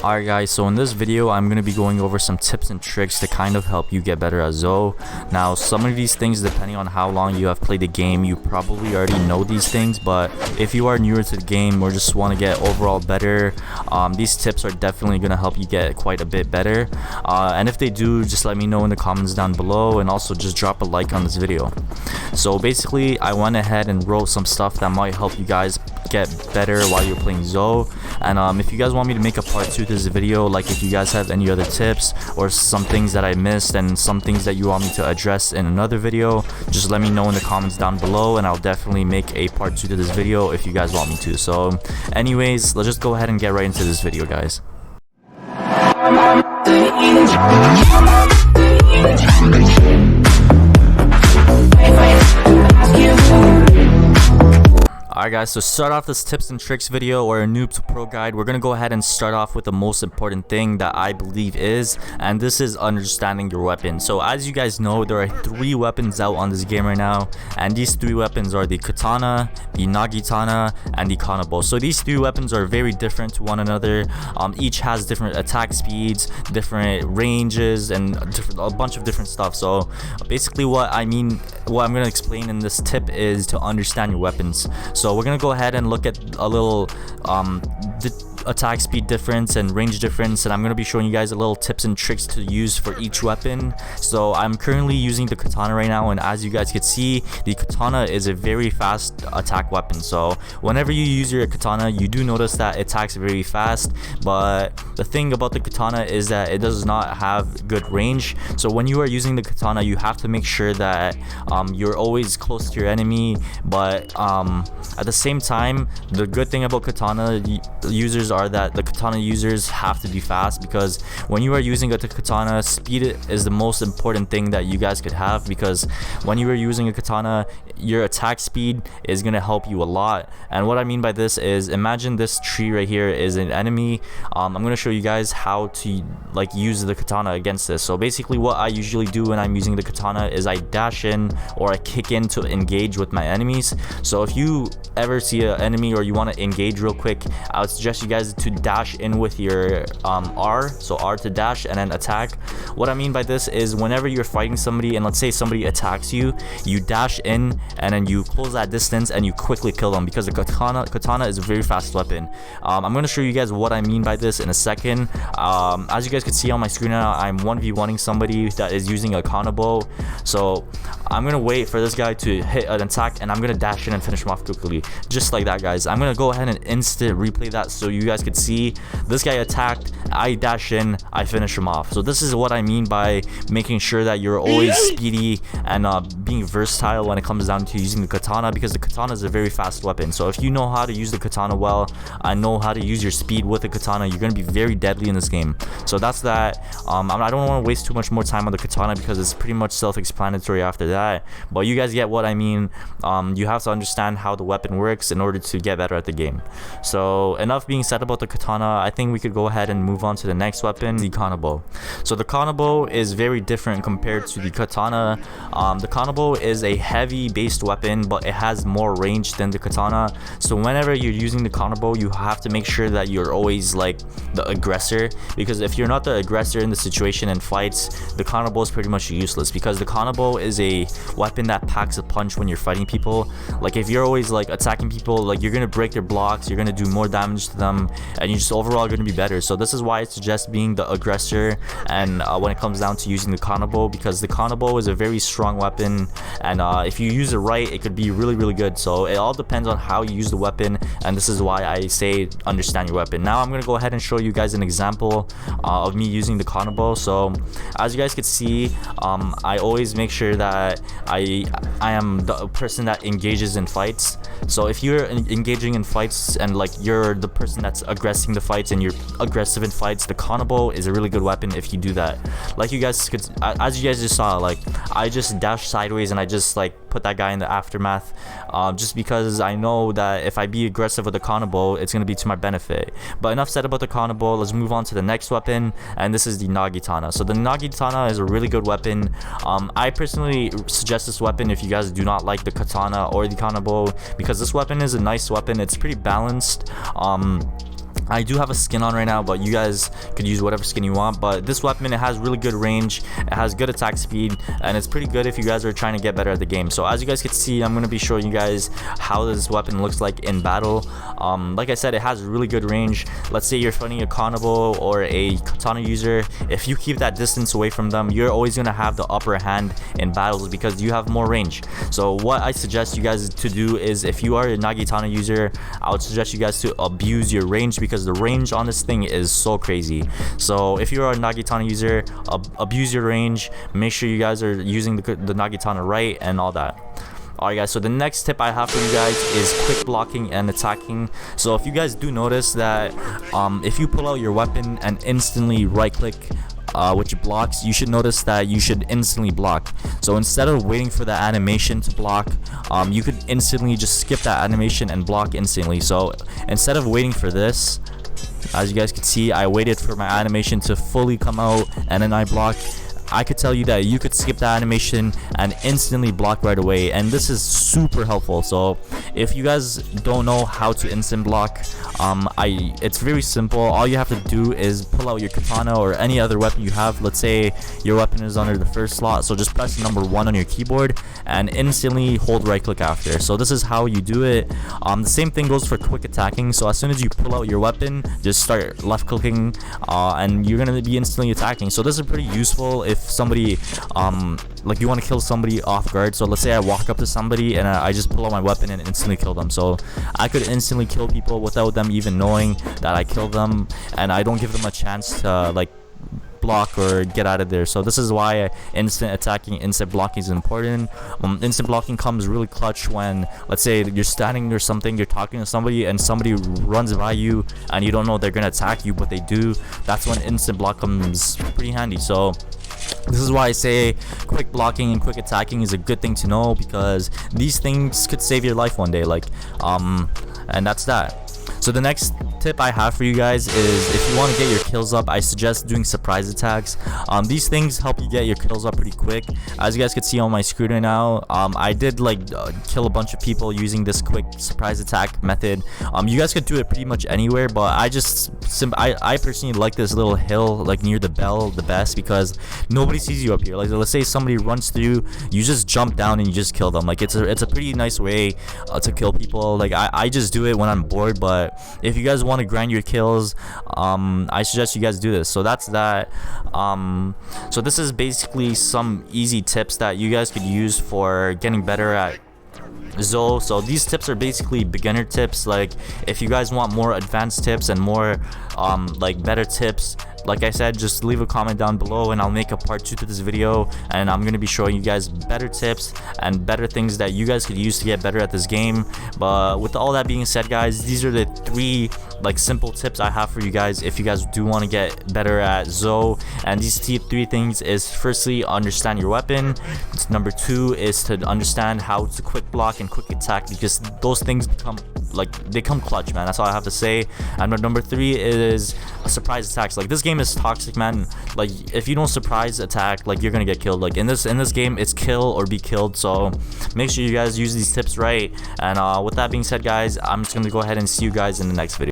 Alright guys, so in this video I'm going to be going over some tips and tricks to kind of help you get better at Zoe. Now some of these things, depending on how long you have played the game, you probably already know these things, but if you are newer to the game or just want to get overall better, these tips are definitely going to help you get quite a bit better. And if they do, just let me know in the comments down below, and also just drop a like on this video. So basically I went ahead and wrote some stuff that might help you guys get better while you're playing Zoe. And if you guys want me to make a part 2 to this video, like if you guys have any other tips or some things that I missed and some things that you want me to address in another video, just let me know in the comments down below, and I'll definitely make a part 2 to this video if you guys want me to. So anyways, let's just go ahead and get right into this video, guys. Alright guys, so start off this tips and tricks video, or a noob to pro guide. We're gonna go ahead and start off with the most important thing that I believe is, and this is understanding your weapon. So as you guys know, there are 3 weapons out on this game right now, and these 3 weapons are the katana, the nagitana, and the kanabo. So these 3 weapons are very different to one another. Each has different attack speeds, different ranges, and a bunch of different stuff. So basically what I'm gonna explain in this tip is to understand your weapons. So we're gonna go ahead and look at a little attack speed difference and range difference, and I'm going to be showing you guys a little tips and tricks to use for each weapon. So I'm currently using the katana right now, and as you guys can see, the katana is a very fast attack weapon. So whenever you use your katana, you do notice that it attacks very fast, but the thing about the katana is that it does not have good range. So when you are using the katana, you have to make sure that you're always close to your enemy, but at the same time, the good thing about katana users are that the katana users have to be fast, because when you are using a katana, speed is the most important thing that you guys could have, because when you are using a katana, your attack speed is going to help you a lot. And what I mean by this is, imagine this tree right here is an enemy. I'm going to show you guys how to use the katana against this. So basically what I usually do when I'm using the katana is I dash in or I kick in to engage with my enemies. So if you ever see an enemy or you want to engage real quick, I would suggest you guys to dash in with your R, so R to dash and then attack. What I mean by this is, whenever you're fighting somebody and let's say somebody attacks you, you dash in and then you close that distance and you quickly kill them, because the katana is a very fast weapon. I'm going to show you guys what I mean by this in a second. As you guys can see on my screen now, I'm 1v1ing somebody that is using a kanabo. So I'm going to wait for this guy to hit an attack, and I'm going to dash in and finish him off quickly, just like that, guys. I'm going to go ahead and instant replay that so you guys could see. This guy attacked, I dash in, I finish him off. So this is what I mean by making sure that you're always speedy and being versatile when it comes down to using the katana, because the katana is a very fast weapon. So if you know how to use the katana well and know how to use your speed with the katana, you're going to be very deadly in this game. So that's that. I don't want to waste too much more time on the katana because it's pretty much self-explanatory after that, but you guys get what I mean. You have to understand how the weapon works in order to get better at the game. So enough being said about the katana, I think we could go ahead and move on to the next weapon, the kanabo. So the kanabo is very different compared to the katana. The kanabo is a heavy based weapon, but it has more range than the katana. So whenever you're using the kanabo, you have to make sure that you're always like the aggressor, because if you're not the aggressor in the situation and fights, the kanabo is pretty much useless, because the kanabo is a weapon that packs a punch when you're fighting people. Like if you're always like attacking people, like you're gonna break their blocks, you're gonna do more damage to them, and you're just overall going to be better. So this is why I suggest being the aggressor, and when it comes down to using the kanabo, because the kanabo is a very strong weapon, and if you use it right, it could be really good. So it all depends on how you use the weapon, and this is why I say understand your weapon. Now I'm going to go ahead and show you guys an example of me using the kanabo. So as you guys can see, I always make sure that I am the person that engages in fights. So if you're engaging in fights and like you're the person that's aggressing the fights and you're aggressive in fights, the kanabo is a really good weapon if you do that. Like you guys could, as you guys just saw, like I just dashed sideways and I just like put that guy in the aftermath, just because I know that if I be aggressive with the kanabo, it's going to be to my benefit. But enough said about the kanabo. Let's move on to the next weapon, and this is the nagitana. So the nagitana is a really good weapon. I personally suggest this weapon if you guys do not like the katana or the kanabo, because this weapon is a nice weapon. It's pretty balanced. I do have a skin on right now, but you guys could use whatever skin you want. But this weapon, it has really good range, it has good attack speed, and it's pretty good if you guys are trying to get better at the game. So as you guys can see, I'm going to be showing you guys how this weapon looks like in battle. Like I said, it has really good range. Let's say you're fighting a Carnival or a Katana user. If you keep that distance away from them, you're always going to have the upper hand in battles because you have more range. So what I suggest you guys to do is, if you are a Nagitana user, I would suggest you guys to abuse your range, because the range on this thing is so crazy. So if you're a Nagitana user, abuse your range, make sure you guys are using the Nagitana right and all that. Alright guys, so the next tip I have for you guys is quick blocking and attacking. So if you guys do notice that if you pull out your weapon and instantly right click which blocks, you should notice that you should instantly block. So instead of waiting for the animation to block, you could instantly just skip that animation and block instantly. So instead of waiting for this, as you guys can see, I waited for my animation to fully come out and then I blocked. I could tell you that you could skip that animation and instantly block right away, and this is super helpful. So if you guys don't know how to instant block, it's very simple. All you have to do is pull out your katana or any other weapon you have. Let's say your weapon is under the first slot, so just press number 1 on your keyboard and instantly hold right click after. So this is how you do it. The same thing goes for quick attacking. So as soon as you pull out your weapon, just start left clicking and you're gonna be instantly attacking. So this is pretty useful if somebody like you want to kill somebody off guard. So let's say I walk up to somebody and I just pull out my weapon and instantly kill them. So I could instantly kill people without them even knowing that I killed them, and I don't give them a chance to like block or get out of there. So this is why instant attacking, instant blocking is important. Instant blocking comes really clutch when, let's say you're standing or something, you're talking to somebody and somebody runs by you and you don't know they're gonna attack you, but they do. That's when instant block comes pretty handy. So this is why I say quick blocking and quick attacking is a good thing to know, because these things could save your life one day. Like and that's that. So the next tip I have for you guys is, if you want to get your kills up, I suggest doing surprise attacks. These things help you get your kills up pretty quick. As you guys can see on my screen right now, I did like kill a bunch of people using this quick surprise attack method. You guys could do it pretty much anywhere, but I personally like this little hill like near the bell the best, because nobody sees you up here. Like let's say somebody runs through, you just jump down and you just kill them. Like it's a pretty nice way to kill people. Like I just do it when I'm bored, but if you guys want to grind your kills, I suggest you guys do this. So that's that. So this is basically some easy tips that you guys could use for getting better at Zoe. So these tips are basically beginner tips. Like if you guys want more advanced tips and more like better tips, like I said, just leave a comment down below and I'll make a part 2 to this video, and I'm going to be showing you guys better tips and better things that you guys could use to get better at this game. But with all that being said, guys, these are the 3 like simple tips I have for you guys if you guys do want to get better at Zoe. And these 3 things is, firstly, understand your weapon. Number 2 is to understand how to quick block and quick attack, because those things become they come clutch, man. That's all I have to say. And number 3 is surprise attacks. Like this game is toxic, man. Like if you don't surprise attack, like you're gonna get killed. Like in this game, it's kill or be killed. So make sure you guys use these tips right. And with that being said, guys, I'm just gonna go ahead and see you guys in the next video.